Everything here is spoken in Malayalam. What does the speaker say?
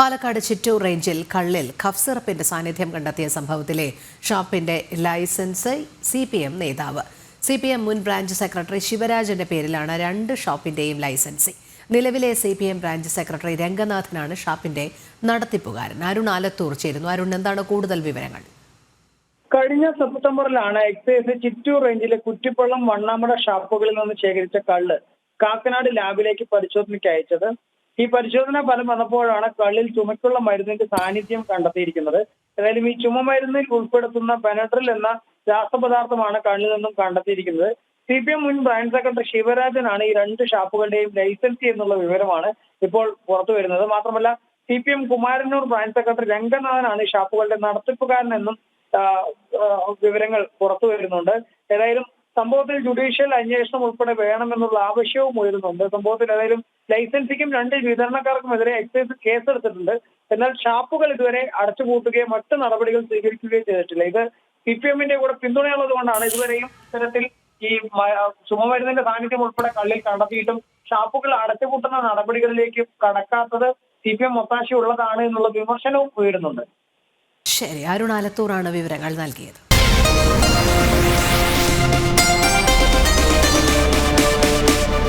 പാലക്കാട് ചിറ്റൂർ റേഞ്ചിൽ കള്ളിൽ കഫ് സിറപ്പിന്റെ സാന്നിധ്യം കണ്ടെത്തിയ സംഭവത്തിലെ ഷോപ്പിന്റെ ലൈസൻസ് CPM നേതാവ് മുൻ ബ്രാഞ്ച് സെക്രട്ടറി ശിവരാജന്റെ പേരിലാണ് രണ്ട് ഷോപ്പിന്റെയും ലൈസൻസി. നിലവിലെ CPM ബ്രാഞ്ച് സെക്രട്ടറി രംഗനാഥനാണ് ഷോപ്പിന്റെ നടത്തിപ്പുകാരൻ. അരുൺ ആലത്തൂർ ചേരുന്നു. അരുൺ, എന്താണ് കൂടുതൽ വിവരങ്ങൾ? കഴിഞ്ഞ സെപ്റ്റംബറിലാണ് എക്സൈസ് ചിറ്റൂർ റേഞ്ചിലെ കുറ്റിപ്പള്ളം വണ്ണാമട ഷാപ്പുകളിൽ നിന്ന് ശേഖരിച്ച കള്ള് കാക്കനാട് ലാബിലേക്ക് പരിശോധനയ്ക്ക് അയച്ചത്. ഈ പരിശോധനാ ഫലം വന്നപ്പോഴാണ് കള്ളിൽ ചുമക്കുള്ള മരുന്നിന്റെ സാന്നിധ്യം കണ്ടെത്തിയിരിക്കുന്നത്. ഏതായാലും ഈ ചുമമരുന്നിൽ ഉൾപ്പെടുത്തുന്ന ബെനഡ്രിൽ എന്ന രാസപദാർത്ഥമാണ് കള്ളിൽ നിന്നും കണ്ടെത്തിയിരിക്കുന്നത്. CPM മുൻ ബ്രാഞ്ച് സെക്രട്ടറി ശിവരാജനാണ് ഈ രണ്ട് ഷാപ്പുകളുടെയും ലൈസൻസി എന്നുള്ള വിവരമാണ് ഇപ്പോൾ പുറത്തു വരുന്നത്. മാത്രമല്ല CPM കുമാരന്നൂർ ബ്രാഞ്ച് സെക്രട്ടറി രംഗനാഥനാണ് ഈ ഷാപ്പുകളുടെ നടത്തിപ്പുകാരനെന്നും വിവരങ്ങൾ പുറത്തു വരുന്നുണ്ട്. ഏതായാലും സംഭവത്തിൽ ജുഡീഷ്യൽ അന്വേഷണം ഉൾപ്പെടെ വേണമെന്നുള്ള ആവശ്യവും ഉയരുന്നുണ്ട്. സംഭവത്തിൽ ഏതായാലും ലൈസൻസിക്കും രണ്ട് വിതരണക്കാർക്കുമെതിരെ എക്സൈസ് കേസെടുത്തിട്ടുണ്ട്. എന്നാൽ ഷാപ്പുകൾ ഇതുവരെ അടച്ചുപൂട്ടുകയോ മറ്റ് നടപടികൾ സ്വീകരിക്കുകയോ ചെയ്തിട്ടില്ല. ഇത് CPMന്റെ കൂടെ പിന്തുണയുള്ളത് കൊണ്ടാണ് ഇതുവരെയും ഇത്തരത്തിൽ ഈ ചുമമരുന്നിന്റെ സാന്നിധ്യം ഉൾപ്പെടെ കള്ളിൽ കണ്ടെത്തിയിട്ടും ഷാപ്പുകൾ അടച്ചുപൂട്ടുന്ന നടപടികളിലേക്ക് കടക്കാത്തത് CPM ഒത്താശയുള്ളതാണ് എന്നുള്ള വിമർശനവും ഉയരുന്നുണ്ട്. ശരി, അരുൺ ആലത്തൂറാണ് വിവരങ്ങൾ നൽകിയത്.